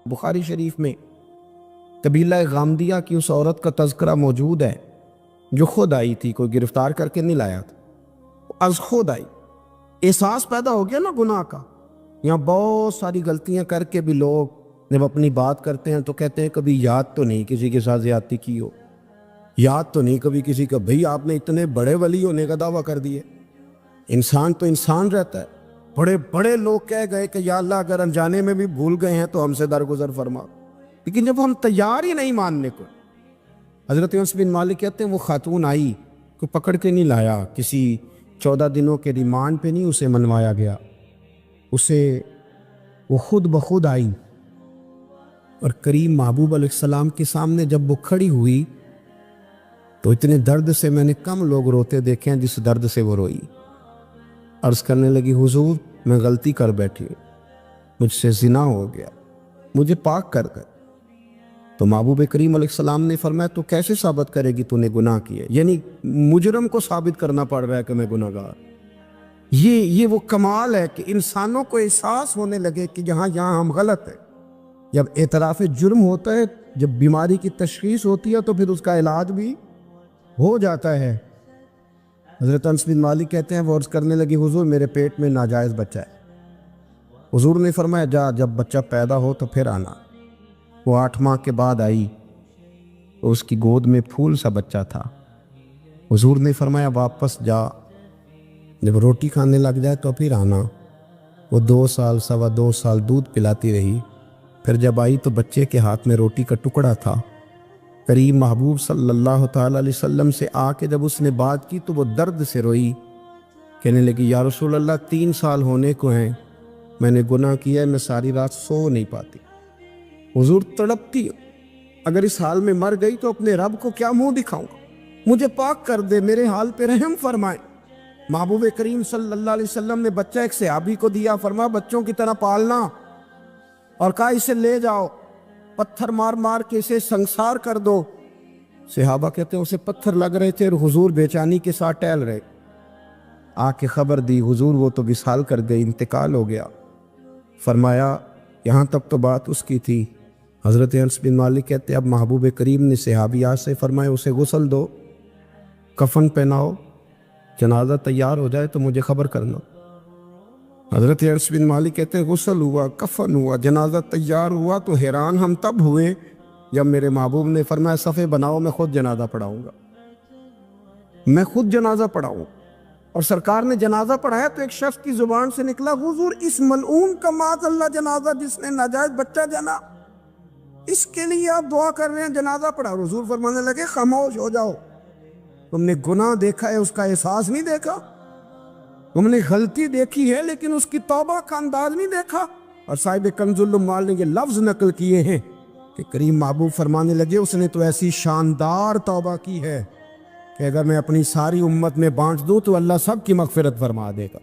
بخاری شریف میں قبیلہ غامدیہ کی اس عورت کا تذکرہ موجود ہے جو خود آئی تھی، کوئی گرفتار کر کے نہیں لایا تھا، از خود آئی۔ احساس پیدا ہو گیا نا گناہ کا۔ یہاں بہت ساری غلطیاں کر کے بھی لوگ جب اپنی بات کرتے ہیں تو کہتے ہیں کبھی یاد تو نہیں کسی کے ساتھ زیادتی کی ہو، یاد تو نہیں کبھی کسی کا، بھئی آپ نے اتنے بڑے ولی ہونے کا دعویٰ کر دیے۔ انسان تو انسان رہتا ہے۔ بڑے بڑے لوگ کہہ گئے کہ یا اللہ اگر انجانے میں بھی بھول گئے ہیں تو ہم سے درگزر فرما، لیکن جب ہم تیار ہی نہیں ماننے کو۔ حضرت انس بن مالک کہتے ہیں وہ خاتون آئی، کوئی پکڑ کے نہیں لایا، کسی 14 دنوں کے ریمانڈ پہ نہیں اسے منوایا گیا، وہ خود بخود آئی، اور کریم محبوب علیہ السلام کے سامنے جب وہ کھڑی ہوئی تو اتنے درد سے میں نے کم لوگ روتے دیکھے ہیں جس درد سے وہ روئی۔ عرض کرنے لگی حضور میں غلطی کر بیٹھی ہوں، مجھ سے زنا ہو گیا، مجھے پاک کر گئے۔ تو محبوب کریم علیہ السلام نے فرمایا تو کیسے ثابت کرے گی تو نے گناہ کیے؟ یعنی مجرم کو ثابت کرنا پڑ رہا ہے کہ میں گناہ گار۔ یہ وہ کمال ہے کہ انسانوں کو احساس ہونے لگے کہ یہاں ہم غلط ہیں۔ جب اعتراف جرم ہوتا ہے، جب بیماری کی تشخیص ہوتی ہے تو پھر اس کا علاج بھی ہو جاتا ہے۔ حضرت انس بن مالک کہتے ہیں وہ عرض کرنے لگی حضور میرے پیٹ میں ناجائز بچہ ہے۔ حضور نے فرمایا جا جب بچہ پیدا ہو تو پھر آنا۔ وہ 8 ماہ کے بعد آئی تو اس کی گود میں پھول سا بچہ تھا۔ حضور نے فرمایا واپس جا، جب روٹی کھانے لگ جائے تو پھر آنا۔ وہ 2 سال 2.25 سال دودھ پلاتی رہی، پھر جب آئی تو بچے کے ہاتھ میں روٹی کا ٹکڑا تھا۔ کریم محبوب صلی اللہ تعالیٰ علیہ وسلم سے آ کے جب اس نے بات کی تو وہ درد سے روئی، کہنے لگی یا رسول اللہ 3 سال ہونے کو ہیں، میں نے گناہ کیا ہے، میں ساری رات سو نہیں پاتی۔ حضور تڑپتی، اگر اس حال میں مر گئی تو اپنے رب کو کیا منہ دکھاؤں گا، مجھے پاک کر دے، میرے حال پہ رحم فرمائے۔ محبوب کریم صلی اللہ علیہ وسلم نے بچہ ایک صحابی کو دیا، فرمایا بچوں کی طرح پالنا، اور کہا اسے لے جاؤ، پتھر مار مار کے اسے سنسار کر دو۔ صحابہ کہتے ہیں اسے پتھر لگ رہے تھے اور حضور بے چینی کے ساتھ ٹہل رہے۔ آ کے خبر دی حضور وہ تو وصال کر گئی، انتقال ہو گیا۔ فرمایا یہاں تک تو بات اس کی تھی۔ حضرت انس بن مالک کہتے ہیں اب محبوب کریم نے صحابیات سے فرمایا اسے غسل دو، کفن پہناؤ، جنازہ تیار ہو جائے تو مجھے خبر کرنا۔ حضرت انس بن مالک کہتے ہیں غسل ہوا، کفن ہوا، جنازہ تیار ہوا تو حیران ہم تب ہوئے جب میرے محبوب نے فرمایا صفے بناؤ، میں خود جنازہ پڑھاؤں گا، میں خود جنازہ پڑھاؤں۔ اور سرکار نے جنازہ پڑھایا تو ایک شخص کی زبان سے نکلا حضور اس ملعون کا معاذ اللہ جنازہ جس نے ناجائز بچہ جنا، اس کے لیے آپ دعا کر رہے ہیں، جنازہ پڑھا۔ حضور فرمانے لگے خاموش ہو جاؤ، تم نے گناہ دیکھا ہے، اس کا احساس نہیں دیکھا، تم نے غلطی دیکھی ہے لیکن اس کی توبہ کا انداز نہیں دیکھا۔ اور صاحب کنز العمال نے یہ لفظ نقل کیے ہیں کہ کریم محبوب فرمانے لگے اس نے تو ایسی شاندار توبہ کی ہے کہ اگر میں اپنی ساری امت میں بانٹ دوں تو اللہ سب کی مغفرت فرما دے گا۔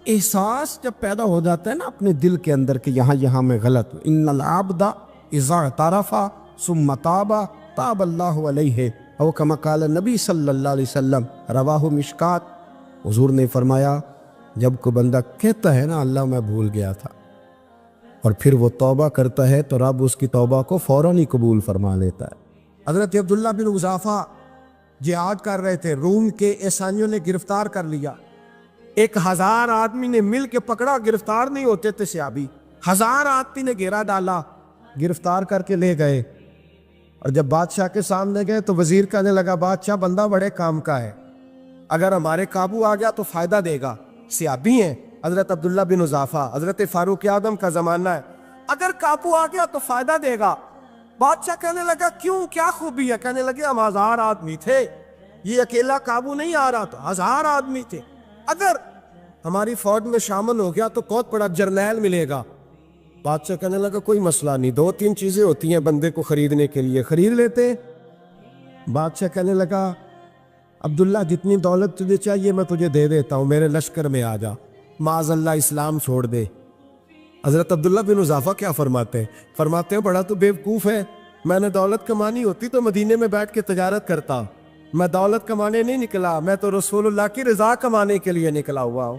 احساس جب پیدا ہو جاتا ہے نا اپنے دل کے اندر کہ یہاں میں غلط ہوں، ان العبد اذا اعترف ثم تاب تاب اللہ علیہ او کما قال نبی صلی اللہ علیہ وسلم، رواہ مشکات۔ حضور نے فرمایا جب کوئی بندہ کہتا ہے نا اللہ میں بھول گیا تھا، اور پھر وہ توبہ کرتا ہے تو رب اس کی توبہ کو فوراً ہی قبول فرما لیتا ہے۔ حضرت عبداللہ بن حذافہ جہاد کر رہے تھے، روم کے عیسائیوں نے گرفتار کر لیا، 1000 آدمی نے مل کے پکڑا، گرفتار نہیں ہوتے تھے صحابی، 1000 آدمی نے گھیرا ڈالا، گرفتار کر کے لے گئے۔ اور جب بادشاہ کے سامنے گئے تو وزیر کہنے لگا بادشاہ بندہ بڑے کام کا ہے، اگر ہمارے قابو آ گیا تو فائدہ دے گا، صحابی ہیں حضرت عبداللہ بن حذافہ، حضرت فاروق اعظم کا زمانہ ہے، اگر قابو آ گیا تو فائدہ دے گا۔ بادشاہ کہنے لگا کیوں، کیا خوبی ہے؟ کہنے لگے ہم 1000 آدمی تھے، یہ اکیلا قابو نہیں آ رہا، تو 1000 آدمی تھے، اگر ہماری فوج میں شامل ہو گیا تو بہت بڑا جرنیل ملے گا۔ بادشاہ کہنے لگا کوئی مسئلہ نہیں، 2-3 چیزیں ہوتی ہیں بندے کو خریدنے کے لیے، خرید لیتے۔ بادشاہ کہنے لگا عبداللہ جتنی دولت تجھے چاہیے میں تجھے دے دیتا ہوں، میرے لشکر میں آ جا، معاذ اللہ اسلام چھوڑ دے۔ حضرت عبداللہ بن حذافہ کیا فرماتے ہیں بڑا تو بیوقوف ہے، میں نے دولت کمانی ہوتی تو مدینے میں بیٹھ کے تجارت کرتا، میں دولت کمانے نہیں نکلا، میں تو رسول اللہ کی رضا کمانے کے لیے نکلا ہوا ہوں۔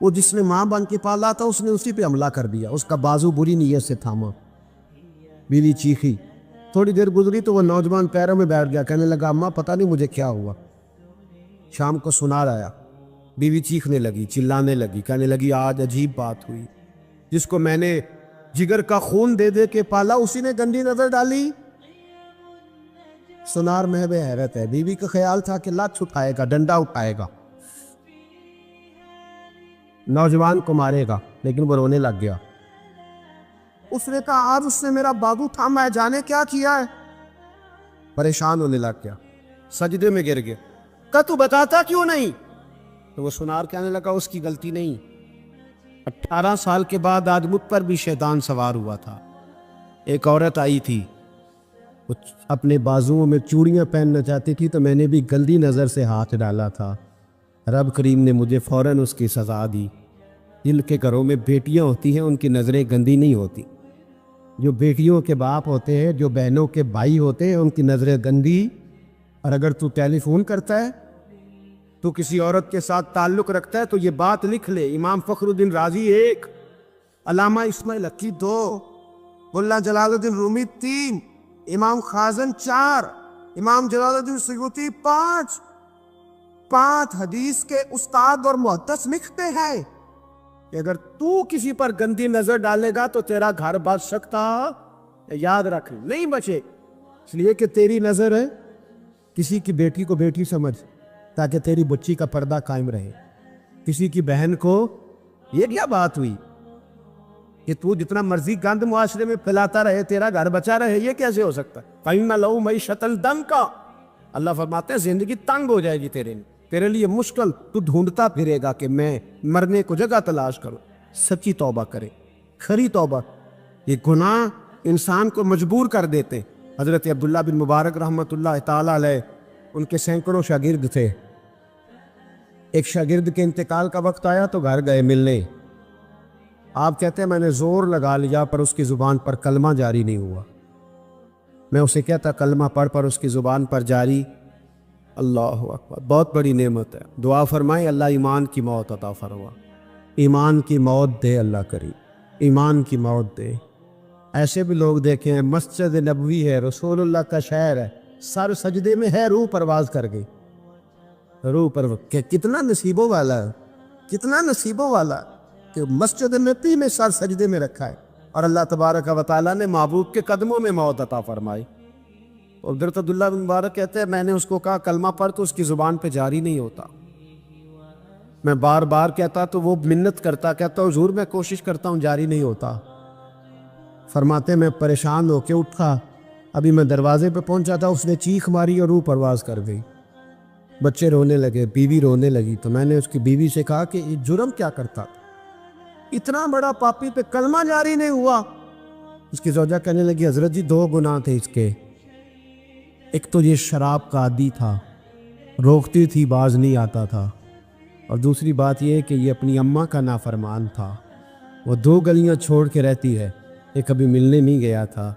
وہ جس نے ماں بن کے پالا تھا اس نے اسی پہ حملہ کر دیا، اس کا بازو بری نیت سے تھاما۔ بیوی چیخی، تھوڑی دیر گزری تو وہ نوجوان پیروں میں بیٹھ گیا، کہنے لگا اماں پتہ نہیں مجھے کیا ہوا۔ شام کو سنار آیا، بیوی چیخنے لگی، چلانے لگی، کہنے لگی آج عجیب بات ہوئی، جس کو میں نے جگر کا خون دے دے کے پالا اسی نے گندی نظر ڈالی۔ سنار محو حیرت ہے، بیوی کا خیال تھا کہ لات اٹھائے گا، ڈنڈا اٹھائے گا، نوجوان کو مارے گا، لیکن وہ رونے لگ گیا۔ اس نے کہا آج اس نے میرا بازو تھاما ہے، جانے کیا کیا ہے۔ پریشان ہونے لگ گیا، سجدے میں گر گیا، کہا تو بتاتا کیوں نہیں؟ تو وہ سنار کہنے لگا اس کی غلطی نہیں، 18 سال کے بعد آج مجھ پر بھی شیطان سوار ہوا تھا۔ ایک عورت آئی تھی، وہ اپنے بازوؤں میں چوڑیاں پہننا چاہتی تھی تو میں نے بھی گندی نظر سے ہاتھ ڈالا تھا، رب کریم نے مجھے فوراً اس کی سزا دی۔ جن کے گھروں میں بیٹیاں ہوتی ہیں ان کی نظریں گندی نہیں ہوتی، جو بیٹیوں کے باپ ہوتے ہیں، جو بہنوں کے بھائی ہوتے ہیں، ان کی نظریں گندی۔ اور اگر تو ٹیلی فون کرتا ہے، تو کسی عورت کے ساتھ تعلق رکھتا ہے، تو یہ بات لکھ لے، امام فخر الدین رازی 1، علامہ اسماعیل حقی 2، ملا جلال الدین رومی 3، امام خازن 4، امام جلال الدین سیوطی 5 حدیث کے استاد اور محدث لکھتے ہیں کہ اگر تو کسی پر گندی نظر ڈالے گا تو تیرا گھر بچ سکتا، یاد رکھ نہیں بچے، اس لیے کہ تیری نظر ہے، کسی کی بیٹی کو بیٹی سمجھ تاکہ تیری بچی کا پردہ قائم رہے، کسی کی بہن کو، یہ کیا بات ہوئی کہ تو جتنا مرضی گند معاشرے میں پھیلاتا رہے تیرا گھر بچا رہے، یہ کیسے ہو سکتا ہے؟ فَإِنَّ لَهُ مَعِيشَةً ضَنْكَ، اللہ فرماتے ہیں زندگی تنگ ہو جائے گی تیرے لیے مشکل، تو ڈھونڈتا پھرے گا کہ میں مرنے کو جگہ تلاش کروں۔ سچی توبہ کرے، کھری توبہ۔ یہ گناہ انسان کو مجبور کر دیتے۔ حضرت عبداللہ بن مبارک رحمۃ اللہ تعالیٰ علیہ، ان کے سینکڑوں شاگرد تھے، ایک شاگرد کے انتقال کا وقت آیا تو گھر گئے ملنے، آپ کہتے ہیں میں نے زور لگا لیا پر اس کی زبان پر کلمہ جاری نہیں ہوا، میں اسے کہتا کلمہ پڑھ پر اس کی زبان پر جاری، اللہ اکبر، بہت بڑی نعمت ہے، دعا فرمائیں اللہ ایمان کی موت عطا فرما، ایمان کی موت دے اللہ کریم، ایمان کی موت دے۔ ایسے بھی لوگ دیکھیں ہیں، مسجد نبوی ہے، رسول اللہ کا شہر ہے، سر سجدے میں ہے، روح پرواز کر گئی، روح پر کتنا نصیبوں والا ہے، کتنا نصیبوں والا کہ مسجد نبی میں سر سجدے میں رکھا ہے، اور اللہ تبارک و تعالیٰ نے محبوب کے قدموں میں موت عطا فرمائی۔ اور حضرت عبداللہ بن مبارک کہتے ہیں میں نے اس کو کہا کلمہ پڑھ تو اس کی زبان پہ جاری نہیں ہوتا، میں بار بار کہتا تو وہ منت کرتا، کہتا حضور میں کوشش کرتا ہوں جاری نہیں ہوتا۔ فرماتے میں پریشان ہو کے اٹھا، ابھی میں دروازے پہ پہنچا تھا، اس نے چیخ ماری اور روح پرواز کر گئی، بچے رونے لگے، بیوی رونے لگی، تو میں نے اس کی بیوی سے کہا کہ یہ جرم کیا کرتا تھا، اتنا بڑا پاپی پہ کلمہ جاری نہیں ہوا۔ اس کی زوجہ کہنے لگی حضرت جی 2 گناہ تھے اس کے، ایک تو یہ شراب کا عادی تھا، روکتی تھی باز نہیں آتا تھا، اور دوسری بات یہ کہ یہ اپنی اماں کا نافرمان تھا، وہ 2 گلیاں چھوڑ کے رہتی ہے، یہ کبھی ملنے نہیں گیا تھا،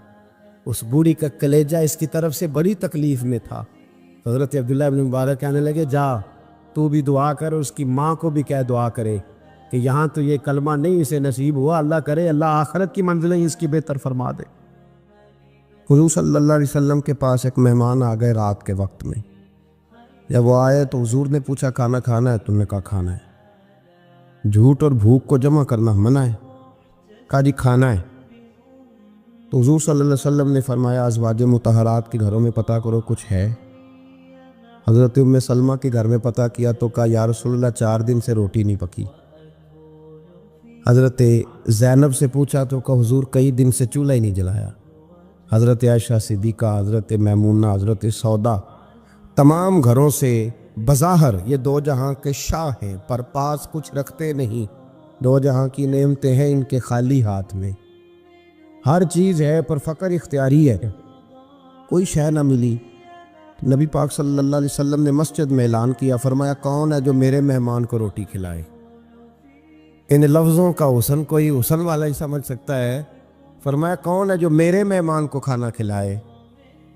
اس بوڑھی کا کلیجہ اس کی طرف سے بڑی تکلیف میں تھا۔ حضرت عبداللہ بن مبارک کہنے لگے جا تو بھی دعا کر، اس کی ماں کو بھی کہہ دعا کرے کہ یہاں تو یہ کلمہ نہیں اسے نصیب ہوا، اللہ کرے اللہ آخرت کی منزلیں اس کی بہتر فرما دے۔ حضور صلی اللہ علیہ وسلم کے پاس ایک مہمان آ گئے رات کے وقت میں، جب وہ آئے تو حضور نے پوچھا کھانا کھانا ہے؟ تم نے کہا کھانا ہے۔ جھوٹ اور بھوک کو جمع کرنا منع ہے، کہا جی کھانا ہے۔ تو حضور صلی اللہ علیہ وسلم نے فرمایا ازواج مطہرات کے گھروں میں پتہ کرو کچھ ہے۔ حضرت ام سلمہ کے گھر میں پتہ کیا تو کہا یا رسول اللہ 4 دن سے روٹی نہیں پکی۔ حضرت زینب سے پوچھا تو کہا حضور کئی دن سے چولہا ہی نہیں جلایا۔ حضرت عائشہ صدیقہ، حضرت میمونہ، حضرت سودا، تمام گھروں سے بظاہر یہ 2 جہاں کے شاہ ہیں پر پاس کچھ رکھتے نہیں، 2 جہاں کی نعمتیں ہیں ان کے خالی ہاتھ میں، ہر چیز ہے پر فقر اختیاری ہے، کوئی شے نہ ملی۔ نبی پاک صلی اللہ علیہ وسلم نے مسجد میں اعلان کیا، فرمایا کون ہے جو میرے مہمان کو روٹی کھلائے؟ ان لفظوں کا حسن کوئی حسن والا ہی سمجھ سکتا ہے، فرمایا کون ہے جو میرے مہمان کو کھانا کھلائے؟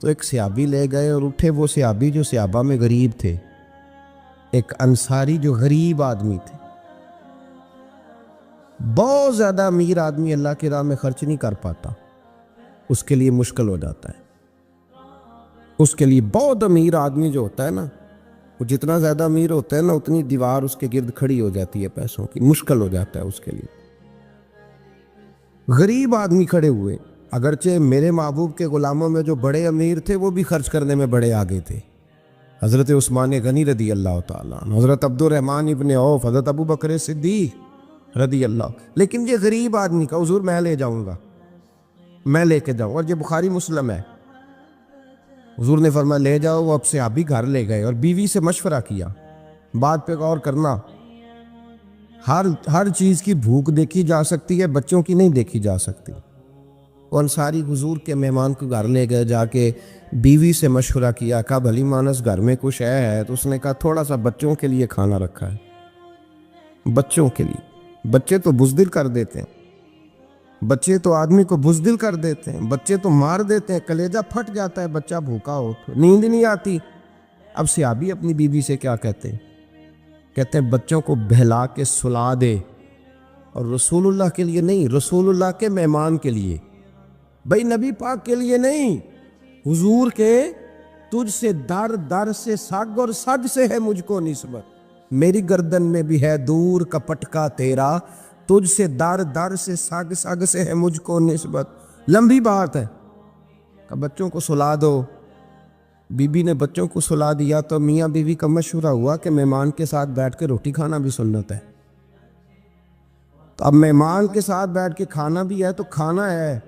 تو ایک صحابی لے گئے اور اٹھے، وہ صحابی جو صحابہ میں غریب تھے، ایک انصاری جو غریب آدمی تھے، بہت زیادہ امیر آدمی اللہ کی راہ میں خرچ نہیں کر پاتا، اس کے لیے مشکل ہو جاتا ہے۔ اس کے لیے بہت امیر آدمی جو ہوتا ہے نا، وہ جتنا زیادہ امیر ہوتا ہے نا اتنی دیوار اس کے گرد کھڑی ہو جاتی ہے پیسوں کی، مشکل ہو جاتا ہے اس کے لیے۔ غریب آدمی کھڑے ہوئے، اگرچہ میرے محبوب کے غلاموں میں جو بڑے امیر تھے وہ بھی خرچ کرنے میں بڑے آگے تھے، حضرت عثمان غنی رضی اللہ تعالیٰ عنہ، حضرت عبد الرحمن ابن عوف، حضرت ابو بکر صدیق رضی اللہ۔ لیکن یہ غریب آدمی کا حضور میں لے جاؤں گا، میں لے کے جاؤں، اور یہ بخاری مسلم ہے۔ حضور نے فرمایا لے جاؤ، وہ اب سے آپ بھی گھر لے گئے اور بیوی سے مشورہ کیا، بات پہ غور کرنا، ہر چیز کی بھوک دیکھی جا سکتی ہے، بچوں کی نہیں دیکھی جا سکتی۔ وہ انصاری حضور کے مہمان کو گھر لے گئے، جا کے بیوی سے مشورہ کیا، کہا بھلی مانس گھر میں کچھ ہے؟ تو اس نے کہا تھوڑا سا بچوں کے لیے کھانا رکھا ہے، بچوں کے لیے۔ بچے تو بزدل کر دیتے ہیں، بچے تو آدمی کو بزدل کر دیتے ہیں، بچے تو مار دیتے ہیں، کلیجہ پھٹ جاتا ہے بچہ بھوکا ہو تو، نیند نہیں آتی۔ اب صحابی اپنی بیوی سے کیا کہتے ہیں؟ کہتے ہیں بچوں کو بہلا کے سلا دے، اور رسول اللہ کے لیے نہیں، رسول اللہ کے مہمان کے لیے، بھائی نبی پاک کے لیے نہیں، حضور کے تجھ سے در در سے سگ اور سگ سے ہے مجھ کو نسبت، میری گردن میں بھی ہے دور کا پٹکا تیرا، تجھ سے در در سے سگ سگ سے ہے مجھ کو نسبت۔ لمبی بات ہے کہ بچوں کو سلا دو۔ بی بی نے بچوں کو سلا دیا تو میاں بیوی کا مشورہ ہوا کہ مہمان کے ساتھ بیٹھ کے روٹی کھانا بھی سنت ہے۔ تو اب مہمان کے ساتھ بیٹھ کے کھانا بھی ہے تو کھانا ہے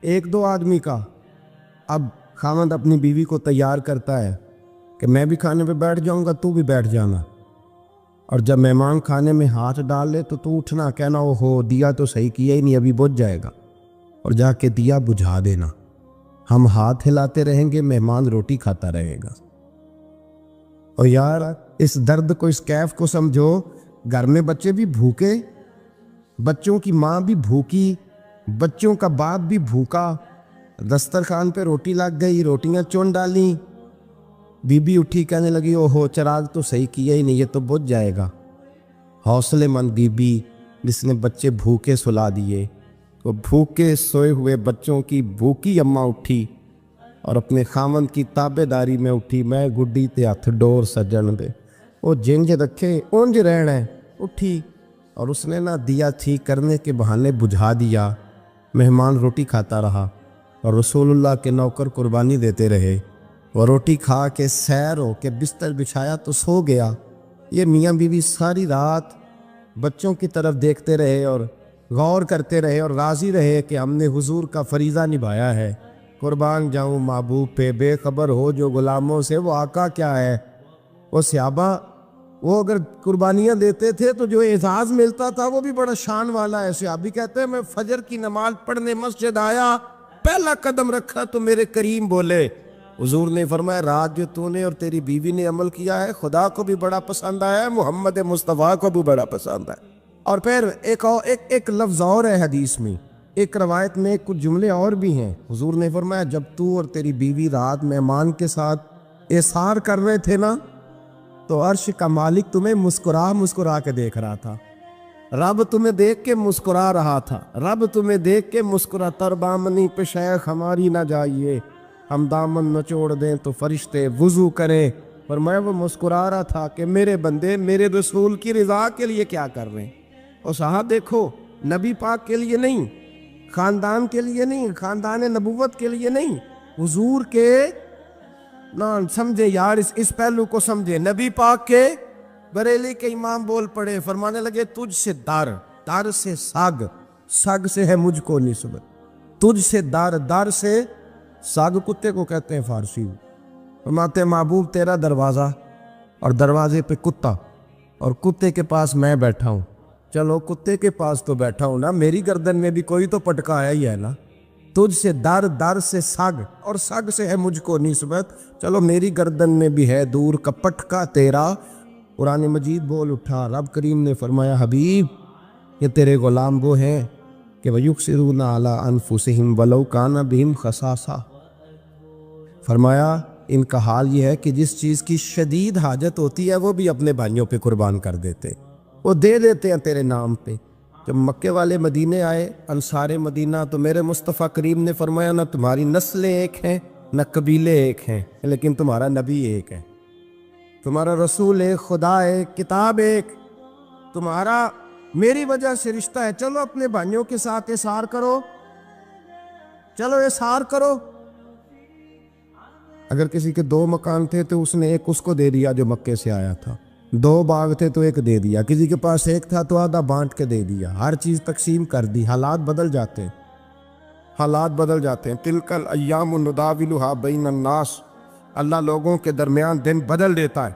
ایک دو آدمی کا۔ اب خاوند اپنی بیوی کو تیار کرتا ہے کہ میں بھی کھانے پہ بیٹھ جاؤں گا، تو بھی بیٹھ جانا، اور جب مہمان کھانے میں ہاتھ ڈال لے تو اٹھنا، کہنا او ہو دیا تو صحیح کیا ہی نہیں، ابھی بجھ جائے گا، اور جا کے دیا بجھا دینا۔ ہم ہاتھ ہلاتے رہیں گے، مہمان روٹی کھاتا رہے گا۔ اور یار اس درد کو، اس کیف کو سمجھو، گھر میں بچے بھی بھوکے، بچوں کی ماں بھی بھوکی، بچوں کا باپ بھی بھوکا، دسترخوان پہ روٹی لگ گئی، روٹیاں چون ڈالیں، بی بی اٹھی کہنے لگی او ہو چراغ تو صحیح کیا ہی نہیں، یہ تو بجھ جائے گا۔ حوصلے مند بی بی جس نے بچے بھوکے سلا دیے، وہ بھوکے سوئے ہوئے بچوں کی بھوکی اماں اٹھی اور اپنے خاوند کی تابع داری میں اٹھی، میں گڈی تے ہتھ ڈور سجن دے، وہ جنج رکھے اونج رہنا ہے، اٹھی اور اس نے نہ دیا ٹھیک کرنے کے بہانے بجھا دیا۔ مہمان روٹی کھاتا رہا اور رسول اللہ کے نوکر قربانی دیتے رہے، وہ روٹی کھا کے سیر ہو کے بستر بچھایا تو سو گیا۔ یہ میاں بیوی ساری رات بچوں کی طرف دیکھتے رہے اور غور کرتے رہے اور راضی رہے کہ ہم نے حضور کا فریضہ نبھایا ہے۔ قربان جاؤں محبوب پہ، بے خبر ہو جو غلاموں سے وہ آقا کیا ہے۔ وہ صحابہ وہ اگر قربانیاں دیتے تھے تو جو اعزاز ملتا تھا وہ بھی بڑا شان والا ہے۔ صحابی کہتے ہیں میں فجر کی نماز پڑھنے مسجد آیا، پہلا قدم رکھا تو میرے کریم بولے، حضور نے فرمایا رات جو تو نے اور تیری بیوی نے عمل کیا ہے خدا کو بھی بڑا پسند آیا ہے، محمد مصطفیٰ کو بھی بڑا پسند ہے۔ اور پھر ایک لفظ اور ہے حدیث میں، ایک روایت میں کچھ جملے اور بھی ہیں۔ حضور نے فرمایا جب تو اور تیری بیوی رات مہمان کے ساتھ احسار کر رہے تھے نا، تو عرش کا مالک تمہیں مسکرا کے دیکھ رہا تھا، رب تمہیں دیکھ کے مسکرا رہا تھا، رب تمہیں دیکھ کے مسکرا، تربامنی پہ شیخ ہماری نہ جائیے، ہم دامن نچوڑ دیں تو فرشتے وضو کریں، پر میں وہ مسکرا رہا تھا کہ میرے بندے میرے رسول کی رضا کے لیے کیا کر رہے ہیں۔ اور صاحب دیکھو، نبی پاک کے لیے نہیں، خاندان کے لیے نہیں، خاندان نبوت کے لیے نہیں، حضور کے نہ سمجھے یار، اس پہلو کو سمجھے۔ نبی پاک کے بریلی کے امام بول پڑے، فرمانے لگے تجھ سے در سے سگ سے ہے مجھ کو نسبت، تجھ سے در سے سگ کتے کو کہتے ہیں فارسی میں۔ فرماتے ہیں محبوب تیرا دروازہ اور دروازے پہ کتا، اور کتے کے پاس میں بیٹھا ہوں، چلو کتے کے پاس تو بیٹھا ہوں نا، میری گردن میں بھی کوئی تو پٹکا آیا ہی ہے نا، تجھ سے در سے سگ اور سگ سے ہے مجھ کو نسبت، چلو میری گردن میں بھی ہے دور کا پٹکا تیرا۔ قرآن مجید بول اٹھا، رب کریم نے فرمایا حبیب یہ تیرے غلام وہ ہیں کہ وَيُكْسِرُونَ عَلَىٰ أَنفُسِهِمْ وَلَوْ كَانَ بِهِمْ خَصَاصَةٌ، فرمایا ان کا حال یہ ہے کہ جس چیز کی شدید حاجت ہوتی ہے وہ بھی اپنے بھائیوں پہ قربان کر دیتے، وہ دے دیتے ہیں تیرے نام پہ، جب مکے والے مدینے آئے انصار مدینہ تو میرے مصطفیٰ کریم نے فرمایا نہ تمہاری نسلیں ایک ہیں نہ قبیلے ایک ہیں، لیکن تمہارا نبی ایک ہے، تمہارا رسول ایک، خدا ایک، کتاب ایک، تمہارا میری وجہ سے رشتہ ہے۔ چلو اپنے بھائیوں کے ساتھ احسار کرو، چلو احسار کرو۔ اگر کسی کے 2 مکان تھے تو اس نے ایک اس کو دے دیا جو مکے سے آیا تھا، 2 باغ تھے تو ایک دے دیا، کسی کے پاس ایک تھا تو آدھا بانٹ کے دے دیا، ہر چیز تقسیم کر دی۔ حالات بدل جاتے ہیں، حالات بدل جاتے ہیں۔ تلک الایام نداولها بین الناس، اللہ لوگوں کے درمیان دن بدل دیتا ہے،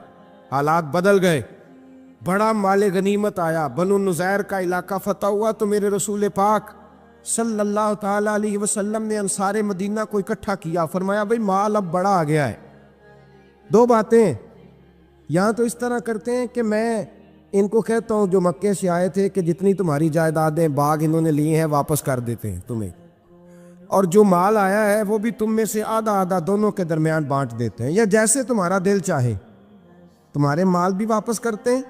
حالات بدل گئے۔ بڑا مال غنیمت آیا، بنو نذیر کا علاقہ فتح ہوا تو میرے رسول پاک صلی اللہ تعالیٰ علیہ وسلم نے انصار مدینہ کو اکٹھا کیا، فرمایا بھئی مال اب بڑا آ گیا ہے۔ 2 باتیں یہاں تو اس طرح کرتے ہیں کہ میں ان کو کہتا ہوں جو مکے سے آئے تھے کہ جتنی تمہاری جائیدادیں باغ انہوں نے لیے ہیں واپس کر دیتے ہیں تمہیں، اور جو مال آیا ہے وہ بھی تم میں سے آدھا آدھا دونوں کے درمیان بانٹ دیتے ہیں، یا جیسے تمہارا دل چاہے تمہارے مال بھی واپس کرتے ہیں،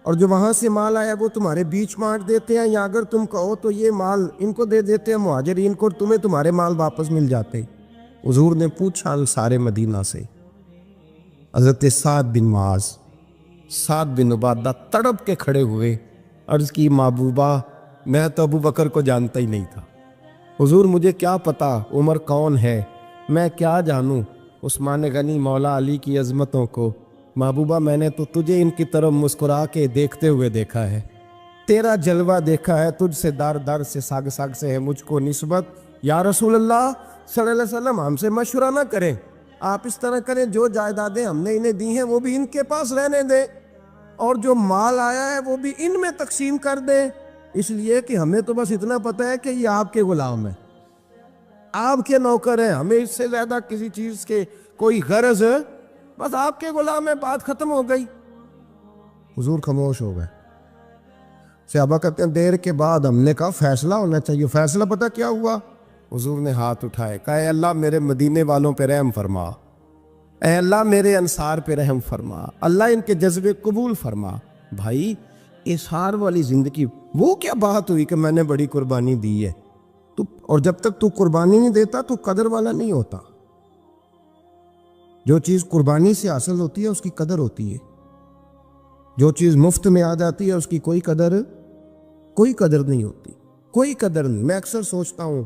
اور جو وہاں سے مال آیا وہ تمہارے بیچ بانٹ دیتے ہیں، یا اگر تم کہو تو یہ مال ان کو دے دیتے ہیں مہاجرین کو، تمہیں تمہارے مال واپس مل جاتے۔ حضور نے پوچھا انصار مدینہ سے، حضرت سعد بن معاذ، سعد بن عبادہ تڑپ کے کھڑے ہوئے، عرض کی محبوبہ میں تو ابو بکر کو جانتا ہی نہیں تھا، حضور مجھے کیا پتا عمر کون ہے، میں کیا جانوں عثمان غنی مولا علی کی عظمتوں کو، محبوبہ میں نے تو تجھے ان کی طرف مسکرا کے دیکھتے ہوئے دیکھا ہے، تیرا جلوہ دیکھا ہے، تجھ سے در در سے ساگ ساگ سے ہے مجھ کو نسبت، یا رسول اللہ صلی اللہ علیہ وسلم ہم سے مشورہ نہ کریں، آپ اس طرح کریں جو جائیدادیں ہم نے انہیں دی ہیں وہ بھی ان کے پاس رہنے دیں، اور جو مال آیا ہے وہ بھی ان میں تقسیم کر دیں، اس لیے کہ ہمیں تو بس اتنا پتہ ہے کہ یہ آپ کے غلام ہیں، آپ کے نوکر ہیں، ہمیں اس سے زیادہ کسی چیز کے کوئی غرض ہے، بس آپ کے غلام ہیں، بات ختم ہو گئی۔ حضور خاموش ہو گئے۔ صحابہ کہتے ہیں دیر کے بعد ہم نے کہا فیصلہ ہونا چاہیے، فیصلہ پتہ کیا ہوا؟ حضور نے ہاتھ اٹھائے، کہا اے اللہ میرے مدینے والوں پہ رحم فرما، اے اللہ میرے انصار پہ رحم فرما، اللہ ان کے جذبے قبول فرما۔ بھائی اظہار والی زندگی، وہ کیا بات ہوئی کہ میں نے بڑی قربانی دی ہے، اور جب تک تو قربانی نہیں دیتا تو قدر والا نہیں ہوتا۔ جو چیز قربانی سے حاصل ہوتی ہے اس کی قدر ہوتی ہے، جو چیز مفت میں آ جاتی ہے اس کی کوئی قدر نہیں ہوتی، کوئی قدر نہیں۔ میں اکثر سوچتا ہوں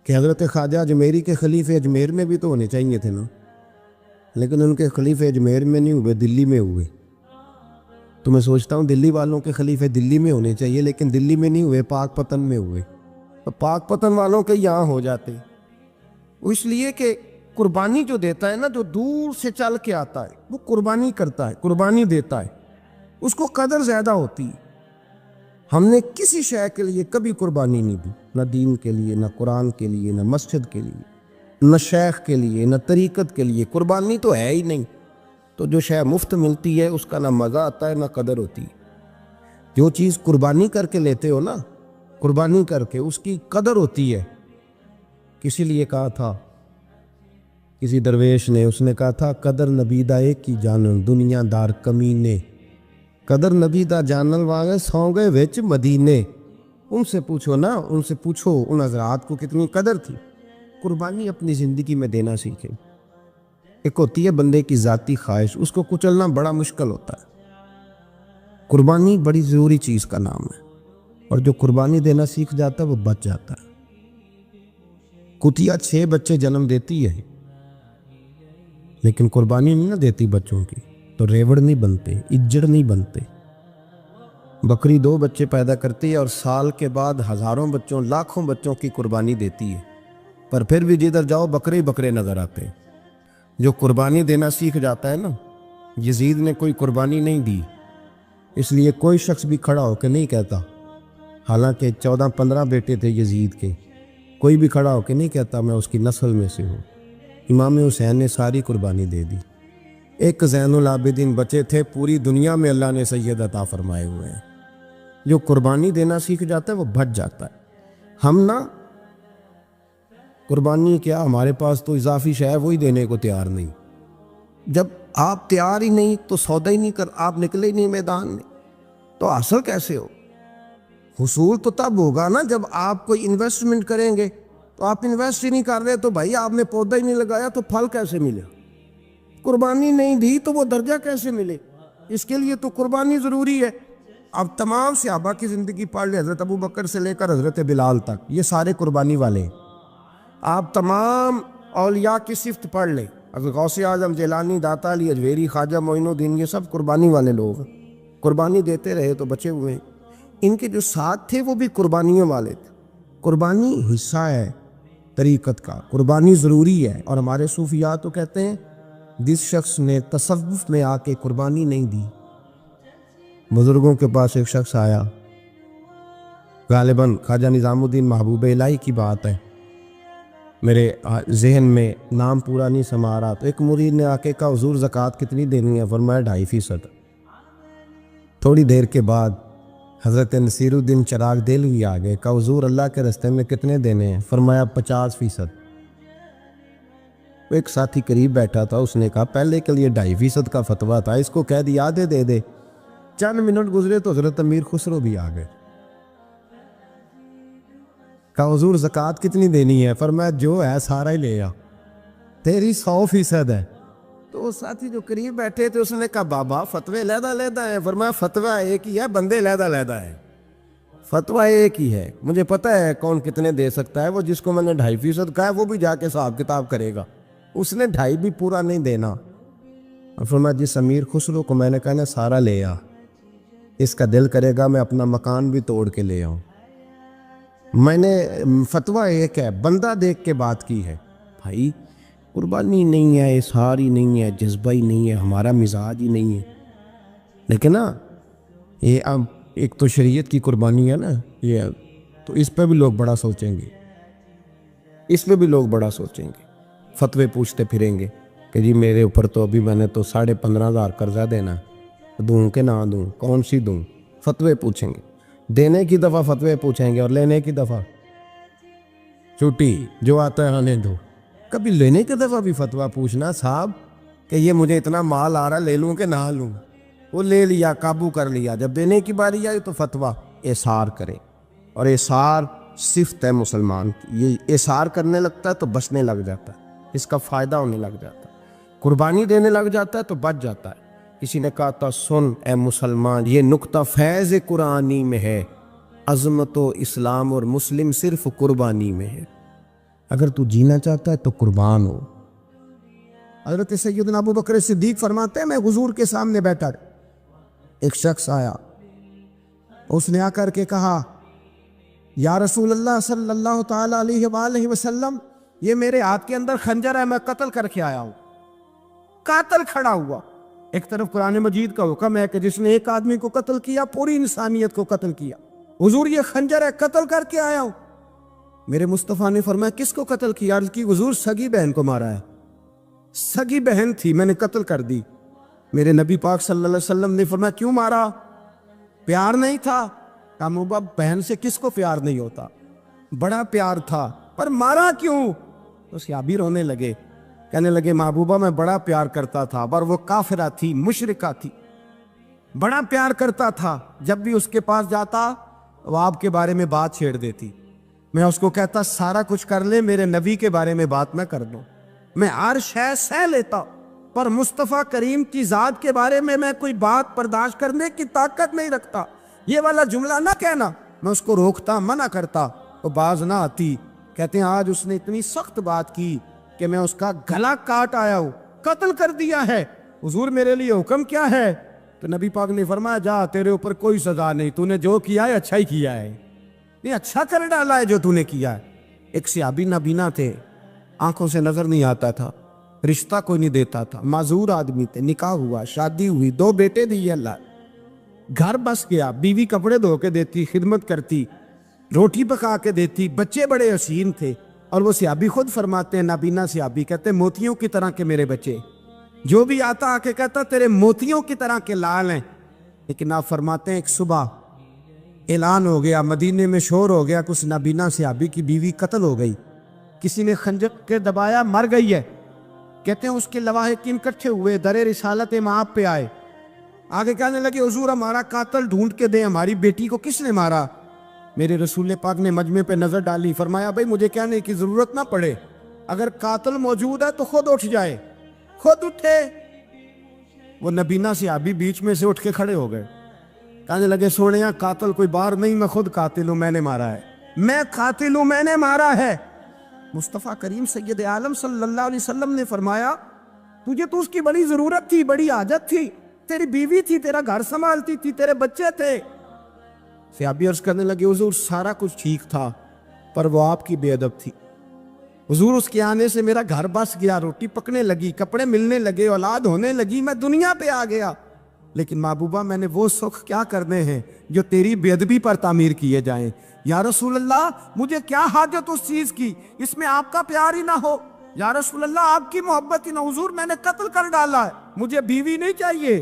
کہ حضرت خواجہ اجمیری کے خلیفے اجمیر میں بھی تو ہونے چاہیے تھے نا، لیکن ان کے خلیفے اجمیر میں نہیں ہوئے، دلی میں ہوئے۔ تو میں سوچتا ہوں دلی والوں کے خلیفے دلی میں ہونے چاہیے، لیکن دلی میں نہیں ہوئے، پاک پتن میں ہوئے۔ تو پاک پتن والوں کے یہاں ہو جاتے، اس لیے کہ قربانی جو دیتا ہے نا، جو دور سے چل کے آتا ہے وہ قربانی کرتا ہے، قربانی دیتا ہے، اس کو قدر زیادہ ہوتی ہے۔ ہم نے کسی شے کے لیے کبھی قربانی نہیں دی، نہ دین کے لیے، نہ قرآن کے لیے، نہ مسجد کے لیے، نہ شیخ کے لیے، نہ طریقت کے لیے، قربانی تو ہے ہی نہیں۔ تو جو شے مفت ملتی ہے اس کا نہ مزہ آتا ہے نہ قدر ہوتی ہے۔ جو چیز قربانی کر کے لیتے ہو نا، قربانی کر کے، اس کی قدر ہوتی ہے۔ کسی لیے کہا تھا کسی درویش نے، اس نے کہا تھا قدر نبی دا ایک کی جانن دنیا دار کمینے، قدر نبی دا جانن والے سو گئے وچ مدینے۔ ان سے پوچھو نا، ان سے پوچھو ان حضرات کو کتنی قدر تھی۔ قربانی اپنی زندگی میں دینا سیکھیں۔ ایک ہوتی ہے بندے کی ذاتی خواہش، اس کو کچلنا بڑا مشکل ہوتا ہے۔ قربانی بڑی ضروری چیز کا نام ہے، اور جو قربانی دینا سیکھ جاتا ہے وہ بچ جاتا ہے۔ کتیا 6 بچے جنم دیتی ہے لیکن قربانی نہیں نہ دیتی بچوں کی، تو ریوڑ نہیں بنتے، اجڑ نہیں بنتے۔ بکری 2 بچے پیدا کرتی ہے اور سال کے بعد ہزاروں بچوں، لاکھوں بچوں کی قربانی دیتی ہے، پر پھر بھی جدھر جاؤ بکرے ہی بکرے نظر آتے ہیں۔ جو قربانی دینا سیکھ جاتا ہے نا، یزید نے کوئی قربانی نہیں دی، اس لیے کوئی شخص بھی کھڑا ہو کے نہیں کہتا، حالانکہ 14-15 بیٹے تھے یزید کے، کوئی بھی کھڑا ہو کے نہیں کہتا میں اس کی نسل میں سے ہوں۔ امام حسین نے ساری قربانی دے دی۔ ایک زین العابدین بچے تھے، پوری دنیا میں اللہ نے سید عطا فرمائے ہوئے ہیں۔ جو قربانی دینا سیکھ جاتا ہے وہ بچ جاتا ہے۔ ہم نا قربانی کیا، ہمارے پاس تو اضافی شے ہے وہی دینے کو تیار نہیں۔ جب آپ تیار ہی نہیں تو سودا ہی نہیں کر، آپ نکلے ہی نہیں میدان میں، تو حاصل کیسے ہو؟ حصول تو تب ہوگا نا جب آپ کوئی انویسٹمنٹ کریں گے. تو آپ انویسٹ ہی نہیں کر رہے تو بھائی آپ نے پودا ہی نہیں لگایا تو پھل کیسے ملے؟ قربانی نہیں دی تو وہ درجہ کیسے ملے؟ اس کے لیے تو قربانی ضروری ہے. اب تمام صحابہ کی زندگی پڑھ لیں، حضرت ابو بکر سے لے کر حضرت بلال تک، یہ سارے قربانی والے ہیں. آپ تمام اولیاء کی صفت پڑھ لیں، حضرت غوث اعظم، جیلانی، داتا علی اجویری، خواجہ معین الدین، یہ سب قربانی والے لوگ ہیں. قربانی دیتے رہے تو بچے ہوئے ہیں. ان کے جو ساتھ تھے وہ بھی قربانیوں والے تھے. قربانی حصہ ہے طریقت کا، قربانی ضروری ہے. اور ہمارے صوفیاء تو کہتے ہیں جس شخص نے تصوف میں آ کے قربانی نہیں دی. بزرگوں کے پاس ایک شخص آیا، غالباً خواجہ نظام الدین محبوب الہی کی بات ہے، میرے ذہن میں نام پورا نہیں سما رہا. تو ایک مرید نے آ کے کہا حضور زکوٰۃ کتنی دینی ہے؟ فرمایا 2.5%. تھوڑی دیر کے بعد حضرت نصیر الدین چراغ دہلوی آ گئے، کہا حضور اللہ کے راستے میں کتنے دینے ہیں؟ فرمایا 50%. ایک ساتھی قریب بیٹھا تھا، اس نے کہا پہلے کے لیے 2.5% کا فتویٰ تھا، اس کو کہہ دیا آدھے دے دے. چند منٹ گزرے تو حضرت امیر خسرو بھی آ گئے. کہا حضور زکوٰۃ کتنی دینی ہے؟ فرمایا جو ہے سارا ہی لے آ، تیری 100% ہے. تو وہ ساتھی جو قریب بیٹھے تھے اس نے کہا بابا فتوے علیحدہ علیحدہ ہیں. فرمایا فتویٰ ایک ہی ہے، بندے علیحدہ علیحدہ ہیں. فتویٰ ایک ہی ہے، مجھے پتہ ہے کون کتنے دے سکتا ہے. وہ جس کو میں نے 2.5% کہا ہے وہ بھی جا کے حساب کتاب کرے گا، اس نے 2.5 بھی پورا نہیں دینا. اور فرمایا جس امیر خسرو کو میں نے کہا نا سارا لے آ، اس کا دل کرے گا میں اپنا مکان بھی توڑ کے لے آؤں. میں نے فتویٰ ایک ہے، بندہ دیکھ کے بات کی ہے. بھائی قربانی نہیں ہے، اظہار ہی نہیں ہے، جذبہ ہی نہیں ہے، ہمارا مزاج ہی نہیں ہے. لیکن نا یہ اب ایک تو شریعت کی قربانی ہے نا یہ، تو اس پہ بھی لوگ بڑا سوچیں گے، اس پہ بھی لوگ بڑا سوچیں گے. فتوے پوچھتے پھریں گے کہ جی میرے اوپر تو ابھی میں نے تو 15,500 قرضہ دینا، دوں کہ نہ دوں، کون سی دوں؟ فتوے پوچھیں گے. دینے کی دفعہ فتوے پوچھیں گے اور لینے کی دفعہ چھٹی، جو آتا ہے آنے دو. کبھی لینے کی دفعہ بھی فتویٰ پوچھنا صاحب کہ یہ مجھے اتنا مال آ رہا، لے لوں کہ نہ لوں؟ وہ لے لیا، قابو کر لیا. جب دینے کی باری آئی تو فتویٰ احصار کرے. اور احصار صفت ہے مسلمان کی، یہ احصار کرنے لگتا ہے تو بچنے لگ جاتا ہے، اس کا فائدہ ہونے لگ جاتا ہے. قربانی دینے لگ جاتا ہے تو بچ جاتا ہے. کسی نے کہا تھا سن اے مسلمان، یہ نقطہ فیض قرآنی میں ہے، عظمت و اسلام اور مسلم صرف قربانی میں ہے. اگر تو جینا چاہتا ہے تو قربان ہو. حضرت سیدنا ابو بکر صدیق فرماتے ہیں میں حضور کے سامنے بیٹھا، ایک شخص آیا، اس نے آ کر کے کہا یا رسول اللہ صلی اللہ تعالی علیہ وآلہ وسلم، یہ میرے ہاتھ کے اندر خنجر ہے، میں قتل کر کے آیا ہوں. قاتل کھڑا ہوا. ایک طرف قرآن مجید کا حکم ہے کہ جس نے ایک آدمی کو قتل کیا پوری انسانیت کو قتل کیا. حضور یہ خنجر ہے، قتل کر کے آیا ہوں. میرے مصطفیٰ نے فرمایا کس کو قتل کیا؟ عرض کی حضور سگی بہن کو مارا ہے. سگی بہن تھی، میں نے قتل کر دی. میرے نبی پاک صلی اللہ علیہ وسلم نے فرمایا کیوں مارا؟ پیار نہیں تھا؟ کہا محبوبہ بہن سے کس کو پیار نہیں ہوتا، بڑا پیار تھا، پر مارا کیوں؟ تو صحابی رونے لگے، کہنے لگے محبوبہ میں بڑا پیار کرتا تھا، پر وہ کافرہ تھی، مشرکہ تھی، بڑا پیار کرتا تھا. جب بھی اس کے پاس جاتا وہ آپ کے بارے میں بات چھیڑ دیتی. میں اس کو کہتا سارا کچھ کر لے، میرے نبی کے بارے میں بات نہ کر دو. میں ہر شے سہ لیتا، پر مصطفیٰ کریم کی ذات کے بارے میں کوئی بات برداشت کرنے کی طاقت نہیں رکھتا. یہ والا جملہ نہ کہنا. میں اس کو روکتا، منع کرتا، وہ باز نہ آتی. کہتے ہیں آج اس نے اتنی سخت بات کی کہ میں اس کا گلا کاٹ آیا ہوں، قتل کر دیا ہے. حضور میرے لیے حکم کیا ہے؟ تو نبی پاک نے فرمایا جا، تیرے اوپر کوئی سزا نہیں، تو نے جو کیا ہے اچھا ہی کیا ہے، یہ اچھا کر ڈالا ہے جو تو نے کیا ہے. ایک صحابی نابینا تھے، آنکھوں سے نظر نہیں آتا تھا، رشتہ کوئی نہیں دیتا تھا، معذور آدمی تھے. نکاح ہوا، شادی ہوئی، 2 بیٹے دیے اللہ، گھر بس گیا، بیوی کپڑے دھو کے دیتی، خدمت کرتی، روٹی پکا کے دیتی، بچے بڑے حسین تھے. اور وہ صحابی خود فرماتے ہیں، نابینا صحابی کہتے ہیں موتیوں کی طرح کے میرے بچے، جو بھی آتا آ کے کہتا تیرے موتیوں کی طرح کے لال ہیں. لیکن آپ فرماتے ہیں ایک صبح اعلان ہو گیا، مدینے میں شور ہو گیا، کچھ نابینا صحابی کی بیوی قتل ہو گئی، کسی نے خنجر کے دبایا، مر گئی ہے. کہتے ہیں اس کے لواحقین اکٹھے ہوئے، در رسالت مآب پہ آئے، آگے کہنے لگے حضور ہمارا قاتل ڈھونڈ کے دیں، ہماری بیٹی کو کس نے مارا؟ میرے رسول پاک نے مجمع پہ نظر ڈالی، فرمایا بھائی مجھے کہنے کی ضرورت نہ پڑے، اگر قاتل موجود ہے تو خود اٹھ جائے۔ خود اٹھے، وہ نبینا صحابی بیچ میں سے اٹھ کے کھڑے ہو گئے، کہنے لگے سونیا قاتل کوئی باہر نہیں، میں خود قاتل ہوں، میں نے مارا ہے، میں قاتل ہوں، میں نے مارا ہے۔ مصطفیٰ کریم سید عالم صلی اللہ علیہ وسلم نے فرمایا تجھے تو اس کی بڑی ضرورت تھی، بڑی حاجت تھی، تیری بیوی تھی، تیرا گھر سنبھالتی تھی، تیرے بچے تھے۔ صحابی عرض کرنے لگے حضور سارا کچھ ٹھیک تھا پر وہ آپ کی بے ادب تھی حضور، اس کے آنے سے میرا گھر بس گیا، روٹی پکنے لگی، کپڑے ملنے لگے، اولاد ہونے لگی، میں دنیا پہ آ گیا، لیکن محبوبہ میں نے وہ سکھ کیا کرنے ہیں جو تیری بے ادبی پر تعمیر کیے جائیں۔ یا رسول اللہ مجھے کیا حاجت اس چیز کی، اس میں آپ کا پیار ہی نہ ہو، یا رسول اللہ آپ کی محبت ہی نہ، حضور میں نے قتل کر ڈالا ہے، مجھے بیوی نہیں چاہیے،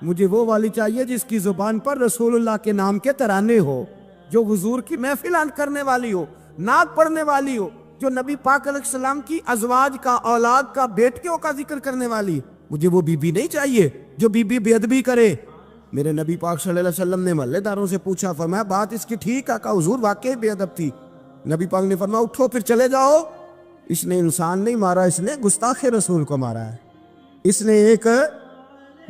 مجھے وہ والی چاہیے جس کی زبان پر رسول اللہ کے نام کے ترانے ہو، جو حضور کی محفل کرنے والی ہو، نعت پڑھنے والی ہو، جو نبی پاک علیہ السلام کی ازواج کا، اولاد کا، بیٹیوں کا ذکر کرنے والی۔ مجھے وہ بی بی نہیں چاہیے جو بی بی بے ادبی کرے۔ میرے نبی پاک صلی اللہ علیہ وسلم نے محلے داروں سے پوچھا، فرمایا بات اس کی ٹھیک ہے؟ کہا حضور واقعی بے ادب تھی۔ نبی پاک نے فرمایا اٹھو پھر چلے جاؤ، اس نے انسان نہیں مارا، اس نے گستاخ رسول کو مارا ہے، اس نے ایک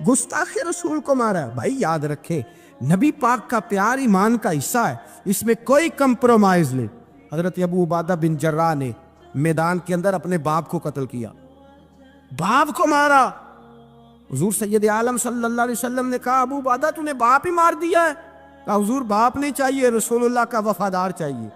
گستاخ رسول کو مارا ہے۔ بھائی یاد رکھیں نبی پاک کا پیار ایمان کا حصہ ہے، اس میں کوئی کمپرومائز نہیں۔ حضرت ابو عبادہ بن جراح نے میدان کے اندر اپنے باپ کو قتل کیا، باپ کو مارا۔ حضور سید عالم صلی اللہ علیہ وسلم نے کہا ابو عبادہ تو نے باپ ہی مار دیا ہے؟ کہا حضور باپ نہیں چاہیے، رسول اللہ کا وفادار چاہیے،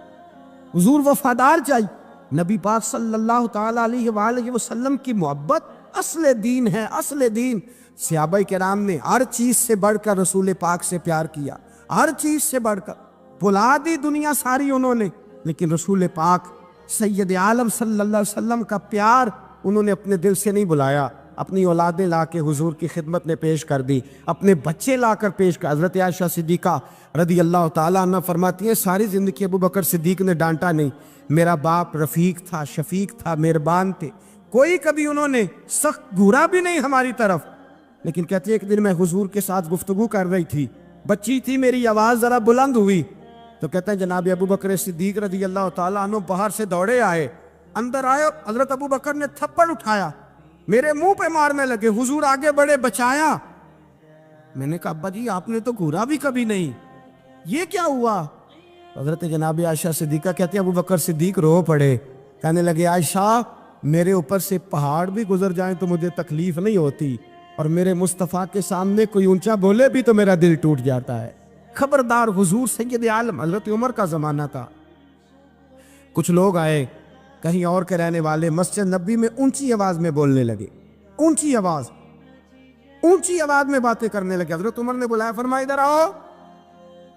حضور وفادار چاہیے۔ نبی پاک صلی اللہ تعالی علیہ وآلہ وسلم کی محبت اصل دین ہے، اصل دین۔ صحابہ کرام نے ہر چیز سے بڑھ کر رسول پاک سے پیار کیا، ہر چیز سے بڑھ کر، بھلا دی دنیا ساری انہوں نے، لیکن رسول پاک سید عالم صلی اللہ علیہ وسلم کا پیار انہوں نے اپنے دل سے نہیں بلایا، اپنی اولادیں لا کے حضور کی خدمت میں پیش کر دی، اپنے بچے لا کر پیش کر۔ حضرت عائشہ صدیقہ رضی اللہ تعالیٰ عنہ فرماتی ہیں ساری زندگی ابو بکر صدیق نے ڈانٹا نہیں، میرا باپ رفیق تھا، شفیق تھا، مہربان تھے، کوئی کبھی انہوں نے سخت گھورا بھی نہیں ہماری طرف۔ لیکن کہتے ہیں ایک دن میں حضور کے ساتھ گفتگو کر رہی تھی، بچی تھی، میری آواز ذرا بلند ہوئی تو کہتے ہیں جناب ابو بکر صدیق رضی اللہ تعالیٰ عنہ باہر سے دوڑے آئے، اندر آئے، حضرت ابو بکر نے تھپڑ اٹھایا، میرے منہ پہ مارنے لگے، حضور آگے بڑھے، بچایا۔ میں نے کہا ابا جی آپ نے تو گھورا بھی کبھی نہیں، یہ کیا ہوا؟ حضرت جناب عائشہ صدیقہ کہتے ہیں ابو بکر صدیق رو پڑے، کہنے لگے عائشہ میرے اوپر سے پہاڑ بھی گزر جائیں تو مجھے تکلیف نہیں ہوتی، اور میرے مصطفیٰ کے سامنے کوئی اونچا بولے بھی تو میرا دل ٹوٹ جاتا ہے۔ خبردار، حضور سید عالم، حضرت عمر کا زمانہ تھا، کچھ لوگ آئے کہیں اور کے رہنے والے، مسجد نبی میں اونچی آواز میں بولنے لگے، اونچی آواز میں باتیں کرنے لگے۔ حضرت عمر نے بلایا، فرمایا ادھر آؤ،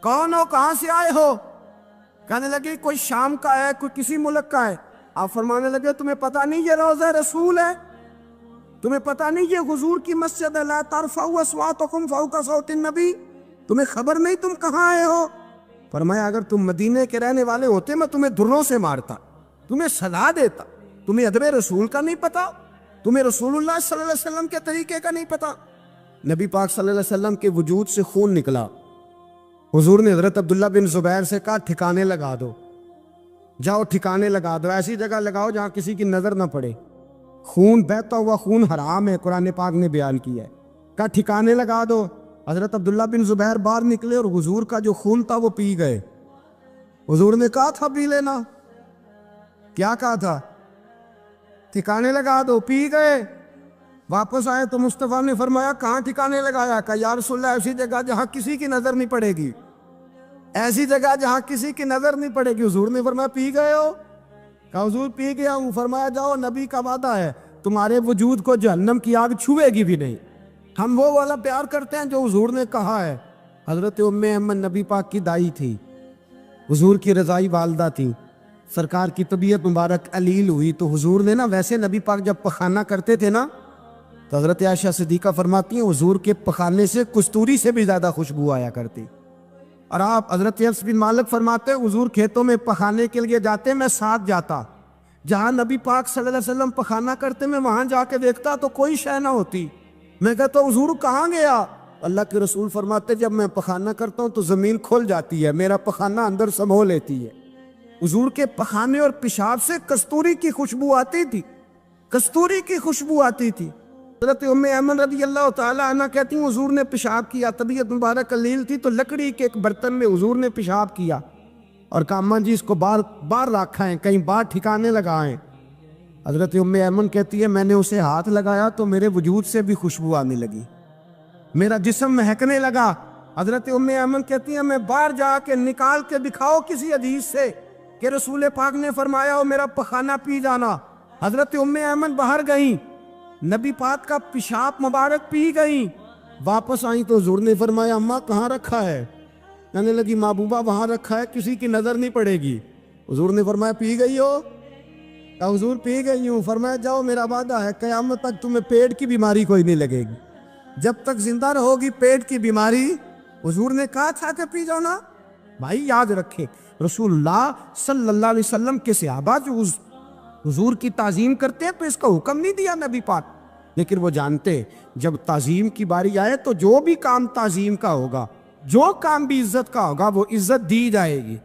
کون ہو، کہاں سے آئے ہو؟ کہنے لگے کوئی شام کا ہے، کوئی کسی ملک کا ہے۔ آپ فرمانے لگے تمہیں پتہ نہیں یہ روضہ رسول ہے؟ تمہیں پتہ نہیں یہ حضور کی مسجد ہے؟ لا ترفعوا اصواتکم فوق صوت النبی، تمہیں خبر نہیں تم کہاں آئے ہو؟ فرمایا اگر تم مدینے کے رہنے والے ہوتے میں تمہیں دروں سے مارتا، تمہیں سزا دیتا۔ تمہیں ادب رسول کا نہیں پتا، تمہیں رسول اللہ صلی اللہ علیہ وسلم کے طریقے کا نہیں پتا۔ نبی پاک صلی اللہ علیہ وسلم کے وجود سے خون نکلا، حضور نے حضرت عبداللہ بن زبیر سے کہا ٹھکانے لگا دو، جاؤ ٹھکانے لگا دو، ایسی جگہ لگاؤ جہاں کسی کی نظر نہ پڑے، خون بہتا ہوا خون حرام ہے، قرآن پاک نے بیان کیا ہے، کہا ٹھکانے لگا دو۔ حضرت عبداللہ بن زبیر باہر نکلے اور حضور کا جو خون تھا وہ پی گئے۔ حضور نے کہا تھا پی لینا، کیا کہا تھا؟ ٹھکانے لگا دو، پی گئے۔ واپس آئے تو مصطفیٰ نے فرمایا کہاں ٹھکانے لگایا؟ کہا یا رسول اللہ ایسی جگہ جہاں کسی کی نظر نہیں پڑے گی، ایسی جگہ جہاں کسی کی نظر نہیں پڑے گی۔ حضور نے فرمایا پی گئے ہو؟ کہا حضور پی گیا ہوں۔ فرمایا جاؤ، نبی کا وعدہ ہے تمہارے وجود کو جہنم کی آگ چھوئے گی بھی نہیں۔ ہم وہ والا پیار کرتے ہیں جو حضور نے کہا ہے۔ حضرت ام ایمن نبی پاک کی دائی تھی، حضور کی رضائی والدہ تھی، سرکار کی طبیعت مبارک علیل ہوئی تو حضور نے ویسے نبی پاک جب پخانہ کرتے تھے نا تو حضرت عائشہ صدیقہ فرماتی ہیں حضور کے پخانے سے کستوری سے بھی زیادہ خوشبو آیا کرتی۔ اور آپ حضرت انس بن مالک فرماتے ہیں حضور کھیتوں میں پخانے کے لیے جاتے، میں ساتھ جاتا، جہاں نبی پاک صلی اللہ علیہ وسلم پخانہ کرتے میں وہاں جا کے دیکھتا تو کوئی شے نہ ہوتی۔ میں کہتا حضور کہاں گیا؟ اللہ کے رسول فرماتے جب میں پخانہ کرتا ہوں تو زمین کھل جاتی ہے، میرا پخانہ اندر سمو لیتی ہے۔ حضور کے پخانے اور پیشاب سے کستوری کی خوشبو آتی تھی، کستوری کی خوشبو آتی تھی۔ حضرت ام ایمن رضی اللہ تعالی عنہ کہتی ہیں حضور نے پیشاب کیا، طبیعت مبارک قلیل تھی تو لکڑی کے ایک برتن میں حضور نے پیشاب کیا اور کہا اماں جی اس کو باہر رکھا ہے، کہیں باہر ٹھکانے لگائیں۔ حضرت ام ایمن کہتی ہے میں نے اسے ہاتھ لگایا تو میرے وجود سے بھی خوشبو آنے لگی، میرا جسم مہکنے لگا۔ حضرت ام ایمن کہتی ہے میں باہر جا کے نکال کے دکھاؤ کسی حدیث سے کہ رسول پاک نے فرمایا ہو میرا پخانہ پی جانا۔ حضرت ام ایمن باہر گئیں، نبی پاک کا پیشاب مبارک پی گئیں، واپس آئیں تو حضور نے فرمایا اماں کہاں رکھا ہے؟ کہنے لگی محبوبہ وہاں رکھا ہے، کسی کی نظر نہیں پڑے گی۔ حضور نے فرمایا پی گئی ہو؟ کہا حضور پی گئی ہوں۔ فرمایا جاؤ میرا وعدہ ہے قیامت تک تمہیں پیٹ کی بیماری کوئی نہیں لگے گی، جب تک زندہ رہو گی پیٹ کی بیماری۔ حضور نے کہا تھا کہ پی جاؤ نا۔ بھائی یاد رکھیں رسول اللہ صلی اللہ علیہ وسلم کے صحابہ جو حضور کی تعظیم کرتے ہیں تو اس کا حکم نہیں دیا نبی پاک، لیکن وہ جانتے جب تعظیم کی باری آئے تو جو بھی کام تعظیم کا ہوگا، جو کام بھی عزت کا ہوگا وہ عزت دی جائے گی۔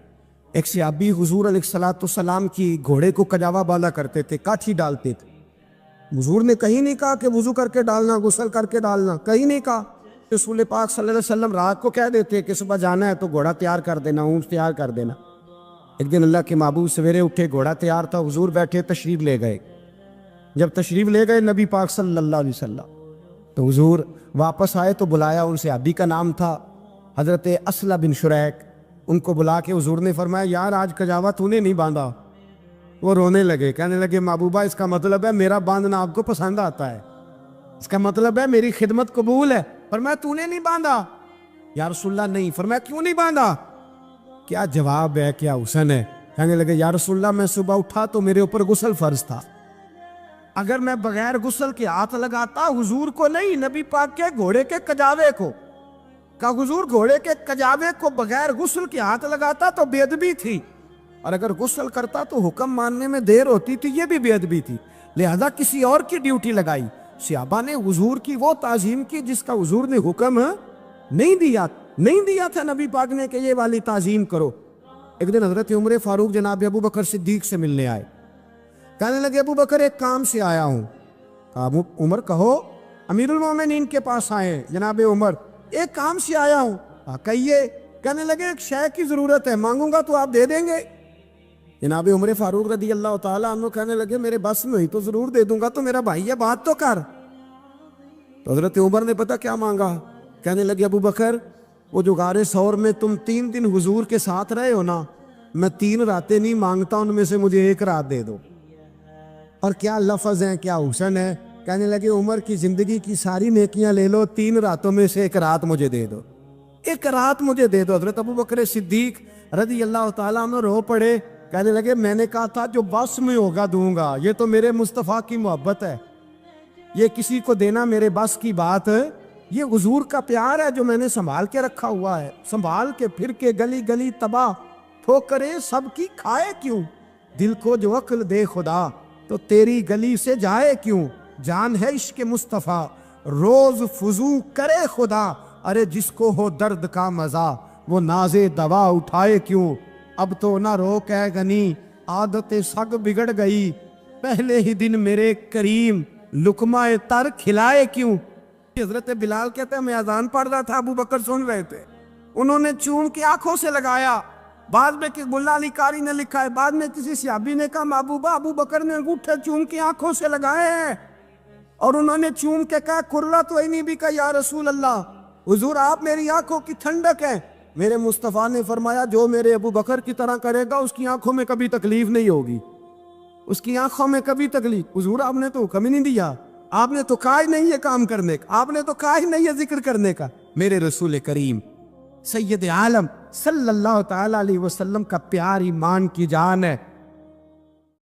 ایک صحابی حضور علیہ السلام کی گھوڑے کو کجاوا بالا کرتے تھے، کاٹھی ڈالتے تھے۔ حضور نے کہیں نہیں کہا کہ وضو کر کے ڈالنا، غسل کر کے ڈالنا، کہیں نہیں کہا۔ رسول پاک صلی اللہ علیہ وسلم رات کو کہہ دیتے کہ صبح جانا ہے تو گھوڑا تیار کر دینا، اونٹ تیار کر دینا۔ ایک دن اللہ کے محبوب سویرے اٹھے، گھوڑا تیار تھا، حضور بیٹھے تشریف لے گئے۔ جب تشریف لے گئے نبی پاک صلی اللہ علیہ وسلم تو حضور واپس آئے تو بلایا، ان سے صحابی کا نام تھا حضرت اسلہ بن شریک، ان کو بلا کے حضور نے فرمایا یار آج کجاوا تو نے نہیں باندھا۔ وہ رونے لگے، کہنے لگے محبوبہ اس کا مطلب ہے میرا باندھنا آپ کو پسند آتا ہے، اس کا مطلب ہے میری خدمت قبول ہے۔ فرمایا تو نے نہیں باندھا؟ یا رسول اللہ نہیں۔ فرمایا کیوں نہیں باندھا؟ کیا جواب ہے، کیا حسن ہے۔ کہنے لگے یا رسول اللہ میں صبح اٹھا تو میرے اوپر غسل فرض تھا، اگر میں بغیر غسل کے ہاتھ لگاتا حضور کو نہیں نبی پاک کے گھوڑے کے کجاوے کو، کہا حضور گھوڑے کے کجاوے کو بغیر غسل کے ہاتھ لگاتا تو بے ادبی تھی، اور اگر غسل کرتا تو حکم ماننے میں دیر ہوتی تھی، یہ بھی بے ادبی تھی، لہذا کسی اور کی ڈیوٹی لگائی۔ صحابہ نے حضور کی وہ تعظیم کی جس کا حضور نے حکم نہیں دیا تھا نبی پاک نے کہ یہ والی تعظیم کرو۔ ایک دن حضرت عمر فاروق جناب ابو بکر صدیق سے ملنے آئے، کہنے لگے ابو بکر ایک کام سے آیا ہوں۔ کہا عمر کہو۔ امیر المومنین کے پاس آئے جناب عمر، ایک کام سے آیا ہوں۔ کہیے۔ کہنے لگے ایک شے کی ضرورت ہے، مانگوں گا تو آپ دے دیں گے؟ جناب عمر فاروق رضی اللہ تعالیٰ عنہ کہنے لگے میرے بس میں ہوئی تو ضرور دے دوں گا، تو میرا بھائی ہے بات تو کر۔ تو حضرت عمر نے پتہ کیا مانگا؟ کہنے لگے ابو بکر وہ جو غار ثور میں تم 3 دن حضور کے ساتھ رہے ہو نا، میں 3 راتیں نہیں مانگتا، ان میں سے مجھے 1 رات دے دو۔ اور کیا لفظ ہیں، کیا حسن ہے۔ کہنے لگے عمر کی زندگی کی ساری نیکیاں لے لو، 3 راتوں میں سے 1 رات مجھے دے دو، 1 رات مجھے دے دو۔ حضرت ابو بکر صدیق رضی اللہ تعالیٰ عنہ رو پڑے، کہنے لگے میں نے کہا تھا جو بس میں ہوگا دوں گا، یہ تو میرے مصطفیٰ کی محبت ہے، یہ کسی کو دینا میرے بس کی بات ہے، یہ حضور کا پیار ہے جو میں نے سنبھال کے رکھا ہوا ہے، سنبھال کے پھر کے گلی گلی تباہ ٹھوکریں سب کی کھائے کیوں، دل کو جو عقل دے خدا تو تیری گلی سے جائے کیوں، جان ہے عشق مصطفیٰ روز فضو کرے خدا، ارے جس کو ہو درد کا مزہ وہ ناز دوا اٹھائے کیوں، اب تو نہ روک ہے غنی عادت سگ بگڑ گئی، پہلے ہی دن میرے کریم لقمہ تر کھلائے کیوں۔ حضرت بلال کہتے ہیں میں اذان پڑھ رہا تھا، ابو بکر سن رہے تھے، انہوں نے چوم کے آنکھوں سے لگایا، بعد میں کہ ملا علی قاری نے لکھا ہے، بعد میں کسی صحابی نے کہا محبوبہ ابو بکر نے انگوٹھے چوم کے آنکھوں سے لگائے ہیں، اور انہوں نے چوم کے کہا کرلا تو ہی نہیں بھی کہا یا رسول اللہ حضور آپ میری آنکھوں کی ٹھنڈک ہے۔ میرے مصطفیٰ نے فرمایا جو میرے ابو بکر کی طرح کرے گا اس کی آنکھوں میں کبھی تکلیف نہیں ہوگی، اس کی آنکھوں میں کبھی تکلیف۔ حضور آپ نے تو حکم ہی نہیں دیا، آپ نے تو کہا ہی نہیں یہ کام کرنے کا، آپ نے تو کہا ہی نہیں یہ ذکر کرنے کا۔ میرے رسول کریم سید عالم صلی اللہ تعالیٰ علیہ وسلم کا پیار ایمان کی جان ہے،